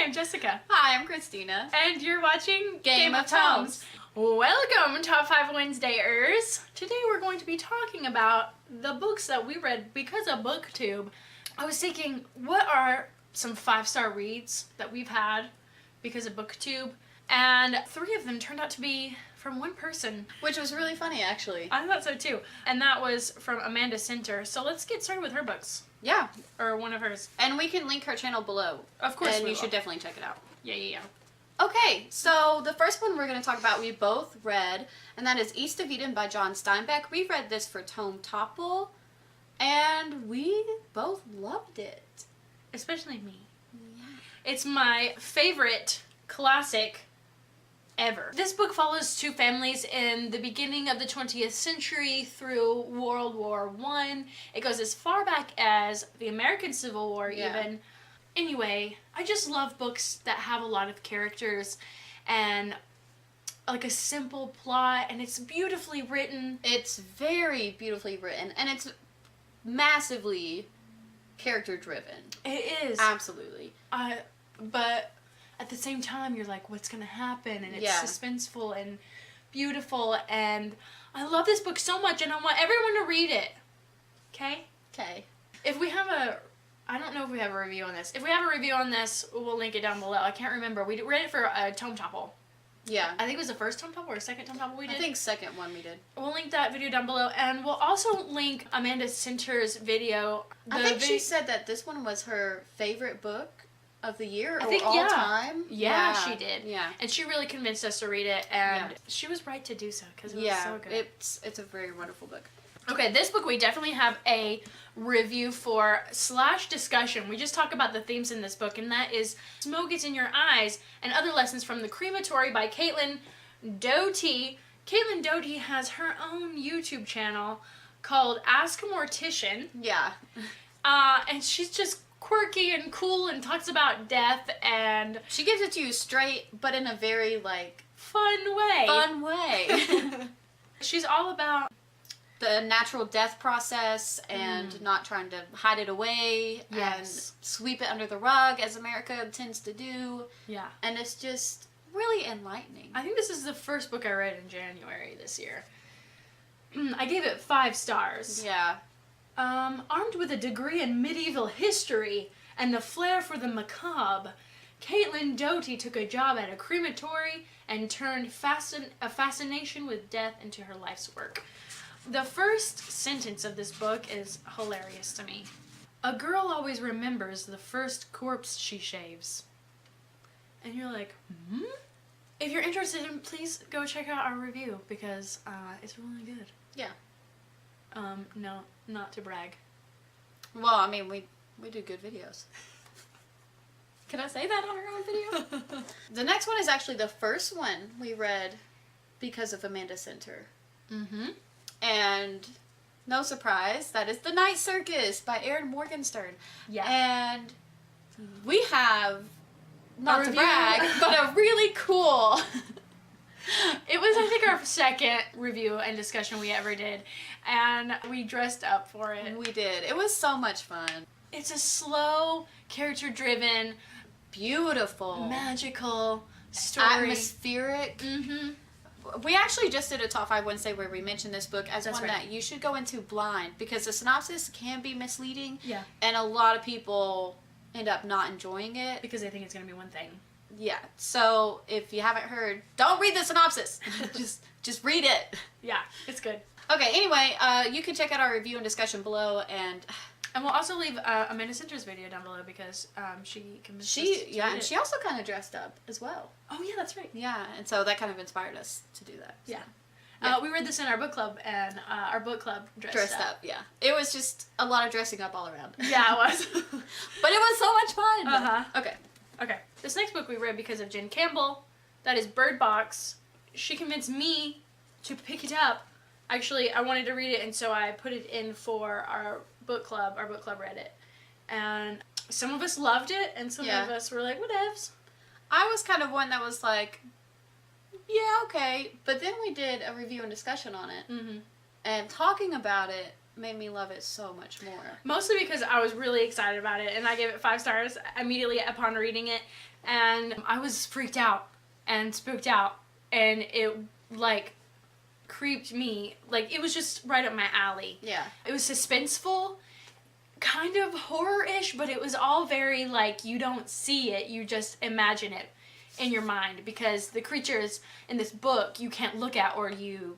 I'm Jessica. Hi, I'm Christeena. And you're watching Game of Tomes. Welcome, Top 5 Wednesdayers. Today we're going to be talking about the books that we read because of Booktube. I was thinking, what are some 5-star reads that we've had because of Booktube? And 3 of them turned out to be from one person. Which was really funny, actually. I thought so too. And that was from Amanda Center. So let's get started with her books. Yeah. Or one of hers. And we can link her channel below. Of course and we you will. should definitely check it out. Yeah. Okay, so the first one we're going to talk about we both read, and that is East of Eden by John Steinbeck. We read this for Tome Topple, and we both loved it. Especially me. Yeah. It's my favorite classic ever. This book follows 2 families in the beginning of the 20th century through World War I. It goes as far back as the American Civil War even. Anyway, I just love books that have a lot of characters and like a simple plot, and it's beautifully written. It's very beautifully written, and it's massively character driven. It is. Absolutely. But at the same time, you're like, what's gonna happen? And it's Yeah. suspenseful and beautiful, and I love this book so much, and I want everyone to read it. Okay? Okay. If we have I don't know if we have a review on this. If we have a review on this, we'll link it down below. I can't remember. We read it for a Tome Topple. Yeah. I think it was the first Tome Topple or second Tome Topple we did. I think second one we did. We'll link that video down below, and we'll also link Amanda Center's video. I think she said that this one was her favorite book of the year I think, all time. Yeah, she did. Yeah. And she really convinced us to read it, and she was right to do so because it was so good. It's a very wonderful book. Okay, this book we definitely have a review for / discussion. We just talk about the themes in this book, and that is Smoke Gets in Your Eyes and Other Lessons from the Crematory by Caitlin Doty. Caitlin Doty has her own YouTube channel called Ask a Mortician. Yeah. And she's just quirky and cool and talks about death, and She gives it to you straight, but in a very, like, fun way. She's all about the natural death process and not trying to hide it away and sweep it under the rug as America tends to do. Yeah. And it's just really enlightening. I think this is the first book I read in January this year. I gave it 5 stars. Yeah. Armed with a degree in medieval history and the flair for the macabre, Caitlin Doty took a job at a crematory and turned a fascination with death into her life's work. The first sentence of this book is hilarious to me. A girl always remembers the first corpse she shaves. And you're like, If you're interested, please go check out our review because it's really good. Yeah. No, not to brag. Well, I mean, we do good videos. Can I say that on our own video? The next one is actually the first one we read because of Amanda Center. Mm-hmm. And no surprise, that is The Night Circus by Erin Morgenstern. Yeah. And we have, not to review. brag, but a really cool... It was, I think, our second review and discussion we ever did, and we dressed up for it. We did. It was so much fun. It's a slow, character-driven, Beautiful. magical story. Atmospheric. Mm-hmm. We actually just did a Top 5 Wednesday where we mentioned this book as That's one right. that you should go into blind because the synopsis can be misleading. Yeah. And a lot of people end up not enjoying it. Because they think it's going to be one thing. Yeah. So if you haven't heard, don't read the synopsis. just read it. Yeah, it's good. Okay, anyway, you can check out our review and discussion below, and we'll also leave Amanda Center's video down below because she convinced us to read and it. she also kind of dressed up as well. Oh, yeah, that's right. Yeah, and so that kind of inspired us to do that. So. Yeah. We read this in our book club, and our book club dressed up. Yeah. It was just a lot of dressing up all around. Yeah, it was. But it was so much fun. Uh-huh. Okay. This next book we read because of Jen Campbell. That is Bird Box. She convinced me to pick it up. Actually, I wanted to read it, and so I put it in for our book club. Our book club read it. And some of us loved it, and some of us were like, whatevs. I was kind of one that was like, yeah, okay. But then we did a review and discussion on it. Mm-hmm. And talking about it, made me love it so much more. Mostly because I was really excited about it, and I gave it 5 stars immediately upon reading it, and I was freaked out and spooked out, and it, like, creeped me. Like, it was just right up my alley. Yeah. It was suspenseful, kind of horror-ish, but it was all very, like, you don't see it, you just imagine it in your mind, because the creatures in this book you can't look at or you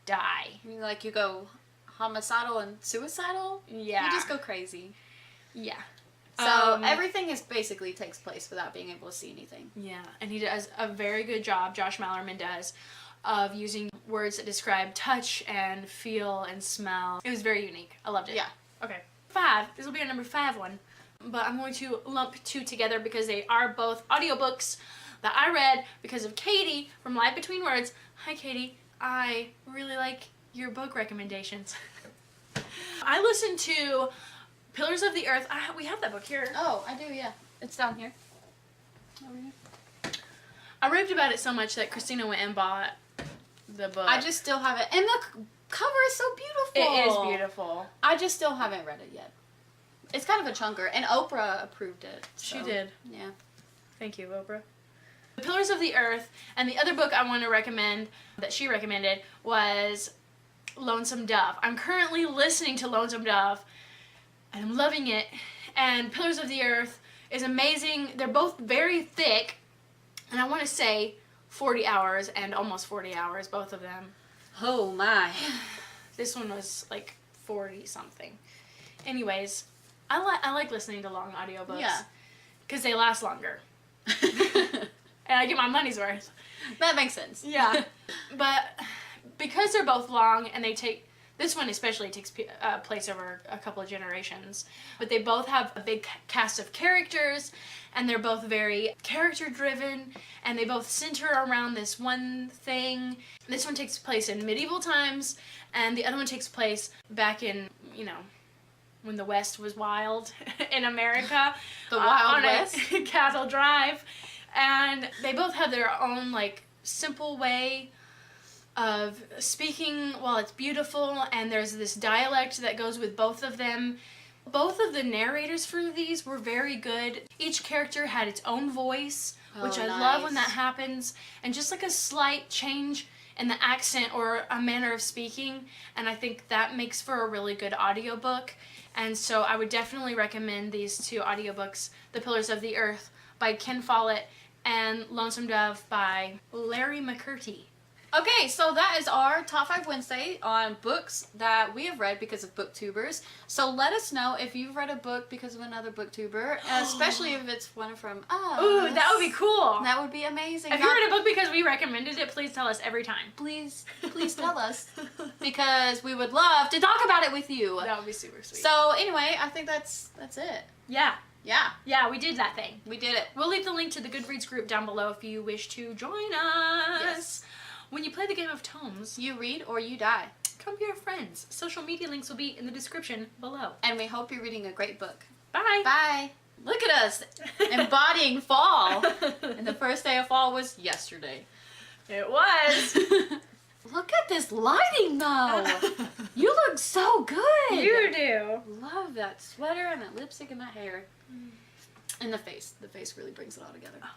die. I mean, like, you go homicidal and suicidal? Yeah. You just go crazy. Yeah. So everything basically takes place without being able to see anything. Yeah, and he does a very good job, Josh Mallerman does, of using words that describe touch and feel and smell. It was very unique. I loved it. Yeah. Okay. 5. This will be our number 5 one. But I'm going to lump 2 together because they are both audiobooks that I read because of Katie from Live Between Words. Hi, Katie. I really like your book recommendations. I listened to Pillars of the Earth. We have that book here. Oh, I do, yeah. It's down here. Over here. I raved about it so much that Christeena went and bought the book. I just still haven't. And the cover is so beautiful. It is beautiful. I just still haven't read it yet. It's kind of a chunker, and Oprah approved it. So, She did. Yeah. Thank you, Oprah. The Pillars of the Earth, and the other book I want to recommend that she recommended was Lonesome Dove. I'm currently listening to Lonesome Dove, and I'm loving it. And Pillars of the Earth is amazing. They're both very thick, and I want to say 40 hours and almost 40 hours, both of them. Oh my. This one was like 40 something. Anyways, I like listening to long audiobooks. Yeah. Because they last longer. And I get my money's worth. That makes sense. Yeah. But because they're both long and they take, this one especially takes place over a couple of generations, but they both have a big cast of characters, and they're both very character driven, and they both center around this one thing. This one takes place in medieval times, and the other one takes place back in, when the West was wild in America. The Wild on West? A cattle drive. And they both have their own, like, simple way of speaking while it's beautiful, and there's this dialect that goes with both of them. Both of the narrators for these were very good. Each character had its own voice, which I love when that happens, and just like a slight change in the accent or a manner of speaking, and I think that makes for a really good audiobook. And so I would definitely recommend these 2 audiobooks, The Pillars of the Earth by Ken Follett and Lonesome Dove by Larry McCurdy. Okay, so that is our Top 5 Wednesday on books that we have read because of booktubers. So let us know if you've read a book because of another booktuber, especially if it's one from us. Ooh, that would be cool. That would be amazing. If you read a book because we recommended it, please tell us every time. Please tell us. Because we would love to talk about it with you. That would be super sweet. So anyway, I think that's it. Yeah. Yeah. Yeah, we did that thing. We did it. We'll leave the link to the Goodreads group down below if you wish to join us. Yes. When you play the Game of Tomes, You read or you die. come be our friends. Social media links will be in the description below. And we hope you're reading a great book. Bye. Bye. Look at us embodying fall. And the first day of fall was yesterday. It was. Look at this lighting though. You look so good. You do. Love that sweater and that lipstick and that hair. And the face. The face really brings it all together. Oh.